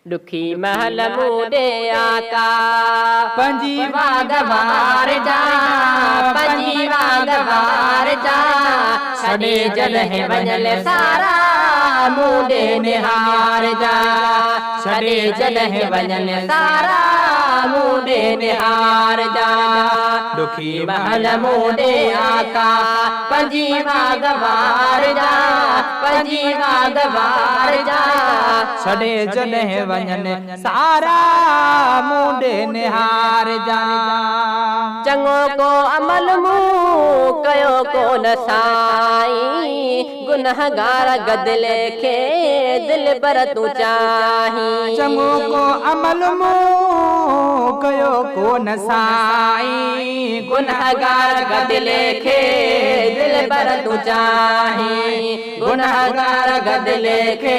दुखी महल मूडे आका पंजीवा गवार जा पंजीवा गवार जा छड़े जलह वजल सारा मूडे निहार जा छड़े जलह वजल सारा मूडे निहार जा दुखी महल मूडे आका पंजीवा गवार जा पंजीवा गवार जा छड़े जलह वजन सारा मूडे निहार जा चंगो को अमल मुँह कयो को न साई गुनहगार गदले खे दिल पर तू चाही चंगो को अमल मुँह कयो को न साई गुनहगार गदले खे दिल पर तू चाही गुनहगार गदले खे